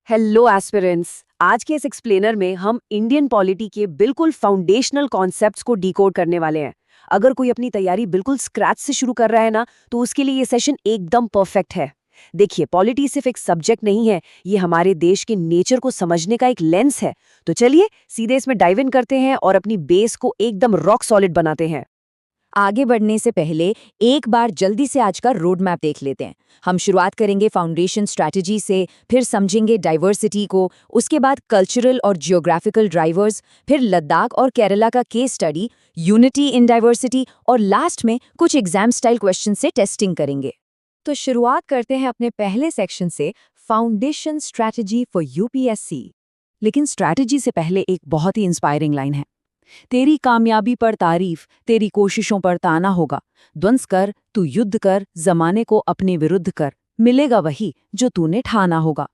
Hello aspirants. आज के इस एक्सप्लेनर में हम इंडियन पॉलिटी के बिल्कुल फाउंडेशनल कॉन्सेप्ट्स को डिकोड करने वाले हैं। अगर कोई अपनी तैयारी बिल्कुल स्क्रैच से शुरू कर रहा है ना, तो उसके लिए ये सेशन एकदम परफेक्ट है। देखिए, पॉलिटी सिर्फ एक सब्जेक्ट नहीं है, ये हमारे देश के नेचर को समझने का एक लेंस है। तो चलिए सीधे इसमें डाइव इन करते हैं और अपनी बेस को एकदम रॉक सॉलिड बनाते हैं। आगे बढ़ने से पहले एक बार जल्दी से आज का रोड मैप देख लेते हैं। हम शुरुआत करेंगे फाउंडेशन स्ट्रैटेजी से, फिर समझेंगे डाइवर्सिटी को, उसके बाद कल्चरल और जियोग्राफिकल ड्राइवर्स, फिर लद्दाख और केरला का case study, unity in diversity, और लास्ट में कुछ एग्जाम स्टाइल क्वेश्चन से टेस्टिंग करेंगे। तो शुरुआत करते हैं अपने पहले सेक्शन से, फाउंडेशन स्ट्रैटेजी फॉर यूपीएससी। लेकिन स्ट्रैटेजी से पहले एक बहुत ही इंस्पायरिंग लाइन है। तेरी कामयाबी पर तारीफ, तेरी कोशिशों पर ताना होगा। ध्वंस कर, तू युद्ध कर, जमाने को अपने विरुद्ध कर, मिलेगा वही जो तूने ठाना होगा।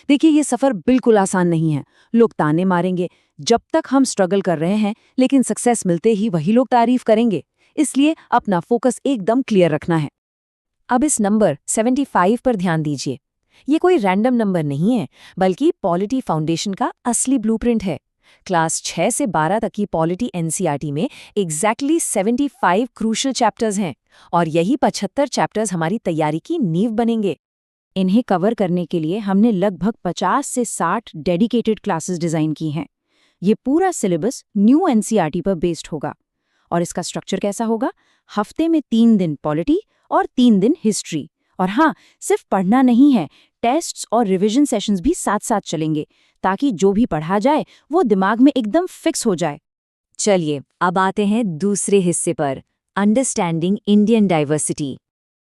देखिए, ये सफर बिल्कुल आसान नहीं है। लोग ताने मारेंगे जब तक हम स्ट्रगल कर रहे हैं, लेकिन सक्सेस मिलते ही वही लोग तारीफ करेंगे। इसलिए अपना फोकस एकदम क्लियर रखना है। अब इस नंबर 75 पर ध्यान दीजिए। ये कोई रैंडम नंबर नहीं है, बल्कि पॉलिटी फाउंडेशन का असली ब्लूप्रिंट है। क्लास 6 से 12 तक की पॉलिटी एनसीईआरटी में एग्जैक्टली 75 क्रूशल चैप्टर्स हैं, और यही 75 चैप्टर्स हमारी तैयारी की नींव बनेंगे। इन्हें कवर करने के लिए हमने लगभग 50 से 60 डेडिकेटेड क्लासेस डिज़ाइन की हैं। ये पूरा सिलेबस न्यू एनसीईआरटी पर बेस्ड होगा। और इसका स्ट्रक्चर कैसा होगा? हफ्ते में 3 दिन पॉलिटी और 3 दिन हिस्ट्री। और हाँ, सिर्फ पढ़ना नहीं है, टेस्ट्स और रिवीजन सेशंस भी साथ साथ चलेंगे, ताकि जो भी पढ़ा जाए वो दिमाग में एकदम फिक्स हो जाए। चलिए अब आते हैं दूसरे हिस्से पर, अंडरस्टैंडिंग इंडियन डाइवर्सिटी।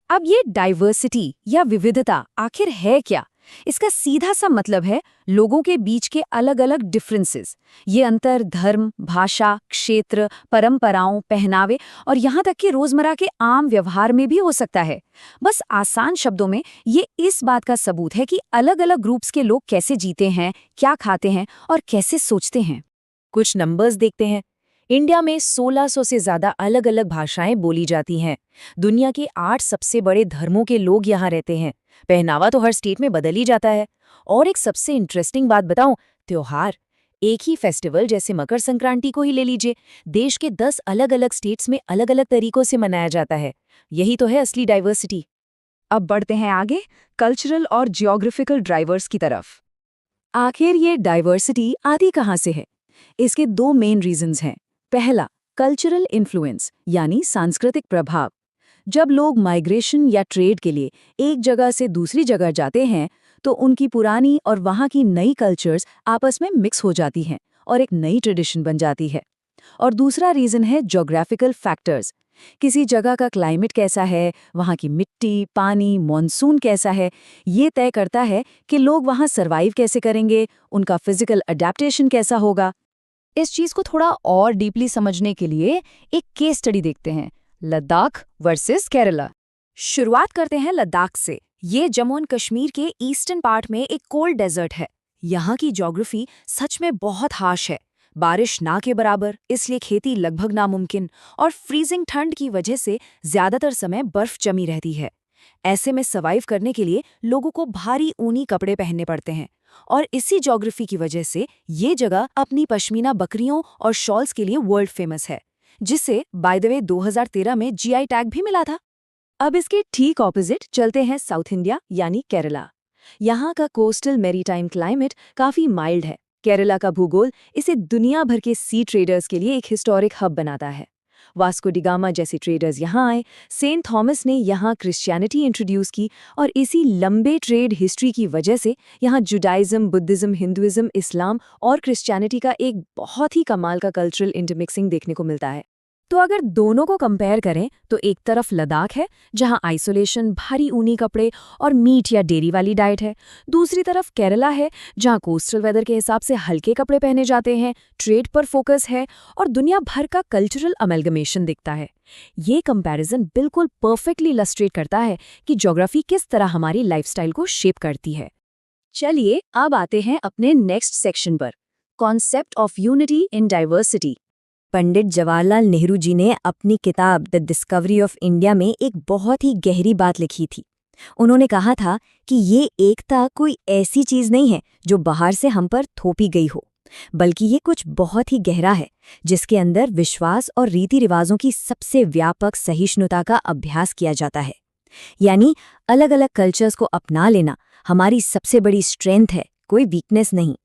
अब ये डाइवर्सिटी या विविधता आखिर है क्या? इसका सीधा सा मतलब है लोगों के बीच के अलग अलग डिफरेंसेस। ये अंतर धर्म, भाषा, क्षेत्र, परंपराओं, पहनावे और यहाँ तक कि रोजमर्रा के आम व्यवहार में भी हो सकता है। बस आसान शब्दों में ये इस बात का सबूत है कि अलग अलग ग्रुप्स के लोग कैसे जीते हैं, क्या खाते हैं और कैसे सोचते हैं। कुछ नंबर्स देखते हैं। इंडिया में 1600 से ज्यादा अलग अलग भाषाएं बोली जाती हैं। दुनिया के 8 सबसे बड़े धर्मों के लोग यहाँ रहते हैं। पहनावा तो हर स्टेट में बदल ही जाता है। और एक सबसे इंटरेस्टिंग बात बताऊं, त्योहार। एक ही फेस्टिवल जैसे मकर संक्रांति को ही ले लीजिए, देश के 10 अलग अलग स्टेट्स में अलग अलग तरीकों से मनाया जाता है। यही तो है असली डाइवर्सिटी। अब बढ़ते हैं आगे, कल्चरल और जियोग्राफिकल ड्राइवर्स की तरफ। आखिर ये डाइवर्सिटी आती कहाँ से है? इसके 2 मेन रीजंस हैं। पहला, कल्चरल इन्फ्लुएंस यानी सांस्कृतिक प्रभाव। जब लोग माइग्रेशन या ट्रेड के लिए एक जगह से दूसरी जगह जाते हैं, तो उनकी पुरानी और वहाँ की नई कल्चर्स आपस में मिक्स हो जाती हैं और एक नई ट्रेडिशन बन जाती है। और दूसरा रीज़न है ज्योग्राफिकल फैक्टर्स। किसी जगह का क्लाइमेट कैसा है, वहाँ की मिट्टी, पानी, मॉनसून कैसा है, ये तय करता है कि लोग वहाँ सर्वाइव कैसे करेंगे, उनका फिजिकल अडेप्टेशन कैसा होगा। इस चीज़ को थोड़ा और डीपली समझने के लिए एक केस स्टडी देखते हैं, लद्दाख वर्सेस केरला। शुरुआत करते हैं लद्दाख से। ये जम्मू एंड कश्मीर के ईस्टर्न पार्ट में एक कोल्ड डेजर्ट है। यहाँ की ज्योग्राफी सच में बहुत हार्श है। बारिश ना के बराबर, इसलिए खेती लगभग नामुमकिन, और फ्रीजिंग ठंड की वजह से ज्यादातर समय बर्फ जमी रहती है। ऐसे में सर्वाइव करने के लिए लोगों को भारी ऊनी कपड़े पहनने पड़ते हैं। और इसी ज्योग्राफी की वजह से ये जगह अपनी पश्मीना बकरियों और शॉल्स के लिए वर्ल्ड फेमस है, जिसे बाय द वे 2013 में जीआई टैग भी मिला था। अब इसके ठीक ऑपोजिट चलते हैं साउथ इंडिया यानी केरला। यहाँ का कोस्टल मैरीटाइम क्लाइमेट काफी माइल्ड है। केरला का भूगोल इसे दुनिया भर के सी ट्रेडर्स के लिए एक हिस्टोरिक हब बनाता है। वास्को डी गामा जैसे ट्रेडर्स यहाँ आए, सेंट थॉमस ने यहाँ क्रिश्चियनिटी इंट्रोड्यूस की, और इसी लंबे ट्रेड हिस्ट्री की वजह से यहाँ जुडाइज्म, बुद्धिज्म, हिंदुइज्म, इस्लाम और क्रिश्चियनिटी का एक बहुत ही कमाल का कल्चरल इंटरमिक्सिंग देखने को मिलता है। तो अगर दोनों को कंपेयर करें, तो एक तरफ लद्दाख है जहां आइसोलेशन, भारी ऊनी कपड़े और मीट या डेयरी वाली डाइट है। दूसरी तरफ केरला है जहां कोस्टल वेदर के हिसाब से हल्के कपड़े पहने जाते हैं, ट्रेड पर फोकस है और दुनिया भर का कल्चरल अमेलगमेशन दिखता है। ये कंपैरिजन बिल्कुल परफेक्टली इलस्ट्रेट करता है कि ज्योग्राफी किस तरह हमारी लाइफस्टाइल को शेप करती है। चलिए अब आते हैं अपने नेक्स्ट सेक्शन पर, concept of unity in diversity. Pandit Jawaharlal Nehru ji ने अपनी किताब द डिस्कवरी ऑफ इंडिया में एक बहुत ही गहरी बात लिखी थी। उन्होंने कहा था कि ये एकता कोई ऐसी चीज नहीं है जो बाहर से हम पर थोपी गई हो, बल्कि ये कुछ बहुत ही गहरा है, जिसके अंदर विश्वास और रीति रिवाजों की सबसे व्यापक सहिष्णुता का अभ्यास किया जाता है। यानी अलग अलग कल्चर्स को अपना लेना हमारी सबसे बड़ी स्ट्रेंथ है, कोई वीकनेस नहीं।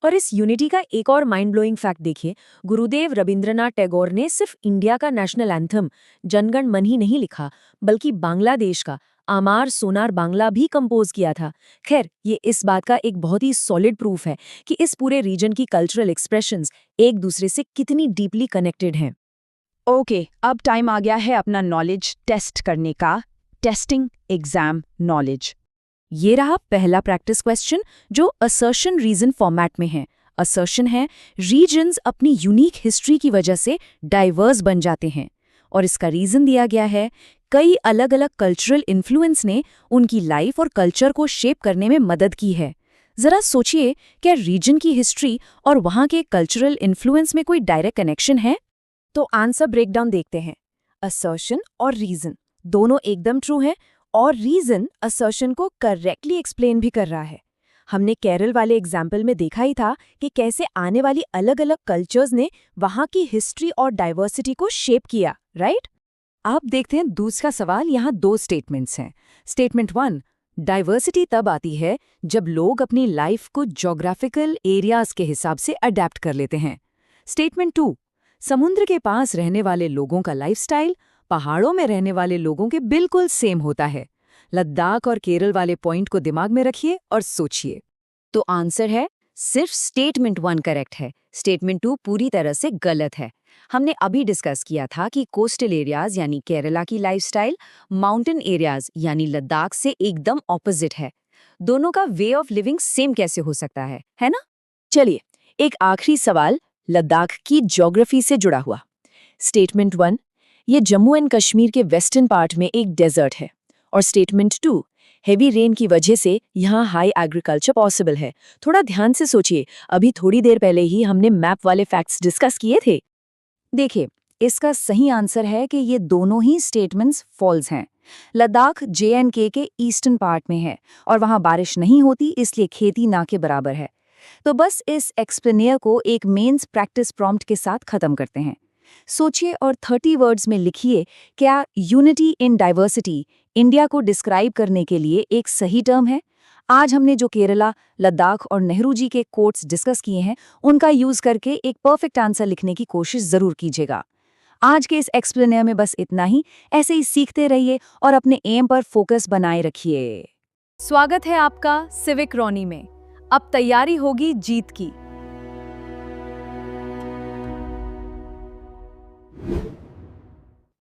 और इस यूनिटी का एक और माइंड ब्लोइंग फैक्ट देखिए, गुरुदेव रविंद्रनाथ टैगोर ने सिर्फ इंडिया का नेशनल एंथम जनगण मन ही नहीं लिखा, बल्कि बांग्लादेश का आमार सोनार बांग्ला भी कंपोज किया था। खैर, ये इस बात का एक बहुत ही सॉलिड प्रूफ है कि इस पूरे रीजन की कल्चरल एक्सप्रेशंस एक दूसरे से कितनी डीपली कनेक्टेड हैं। ओके, अब टाइम आ गया है अपना नॉलेज टेस्ट करने का। Testing exam knowledge. ये रहा पहला प्रैक्टिस क्वेश्चन, जो असर्शन रीजन फॉर्मेट में है। असर्शन है रीजन्स अपनी यूनिक हिस्ट्री की वजह से डाइवर्स बन जाते हैं, और इसका रीजन दिया गया है कई अलग अलग कल्चरल इन्फ्लुएंस ने उनकी लाइफ और कल्चर को शेप करने में मदद की है। जरा सोचिए, क्या रीजन की हिस्ट्री और वहाँ के कल्चरल इन्फ्लुएंस में कोई डायरेक्ट कनेक्शन है? तो आंसर ब्रेकडाउन देखते हैं। असर्शन और रीजन दोनों एकदम ट्रू हैं, और रीजन असर्शन को करेक्टली एक्सप्लेन भी कर रहा है। हमने केरल वाले एग्जाम्पल में देखा ही था कि कैसे आने वाली अलग अलग कल्चर्स ने वहाँ की हिस्ट्री और डाइवर्सिटी को शेप किया, राइट? आप देखते हैं दूसरा सवाल। यहाँ 2 स्टेटमेंट्स हैं। स्टेटमेंट 1, डाइवर्सिटी तब आती है जब लोग अपनी लाइफ को ज्योग्राफिकल एरियाज के हिसाब से अडेप्ट कर लेते हैं। स्टेटमेंट 2, समुद्र के पास रहने वाले लोगों का लाइफस्टाइल पहाड़ों में रहने वाले लोगों के बिल्कुल सेम होता है। लद्दाख और केरल वाले पॉइंट को दिमाग में रखिए और सोचिए। तो आंसर है सिर्फ स्टेटमेंट 1 करेक्ट है, स्टेटमेंट 2 पूरी तरह से गलत है। हमने अभी डिस्कस किया था कि कोस्टल एरियाज यानी केरला की लाइफस्टाइल माउंटेन एरियाज यानी लद्दाख से एकदम ऑपोजिट है। दोनों का वे ऑफ लिविंग सेम कैसे हो सकता है ना? चलिए, एक आखिरी सवाल लद्दाख की ज्योग्राफी से जुड़ा हुआ। स्टेटमेंट 1, ये जम्मू एंड कश्मीर के वेस्टर्न पार्ट में एक डेजर्ट है। और स्टेटमेंट 2, हेवी रेन की वजह से यहाँ हाई एग्रीकल्चर पॉसिबल है। थोड़ा ध्यान से सोचिए, अभी थोड़ी देर पहले ही हमने मैप वाले फैक्ट्स डिस्कस किए थे। देखिए, इसका सही आंसर है कि ये दोनों ही स्टेटमेंट्स फॉल्स हैं। लद्दाख JNK के ईस्टर्न पार्ट में है और वहाँ बारिश नहीं होती, इसलिए खेती ना के बराबर है। तो बस इस एक्सप्लेनियर को एक मेंस प्रैक्टिस प्रॉम्प्ट के साथ खत्म करते हैं। सोचिए और 30 वर्ड्स में लिखिए, क्या यूनिटी इन डाइवर्सिटी इंडिया को डिस्क्राइब करने के लिए एक सही टर्म है? आज हमने जो केरला, लद्दाख और नेहरू जी के कोट्स डिस्कस किए हैं, उनका यूज करके एक परफेक्ट आंसर लिखने की कोशिश जरूर कीजिएगा। आज के इस एक्सप्लेनियर में बस इतना ही। ऐसे ही सीखते रहिए और अपने एम पर फोकस बनाए रखिए। स्वागत है आपका सिविक रॉनी में। अब तैयारी होगी जीत की।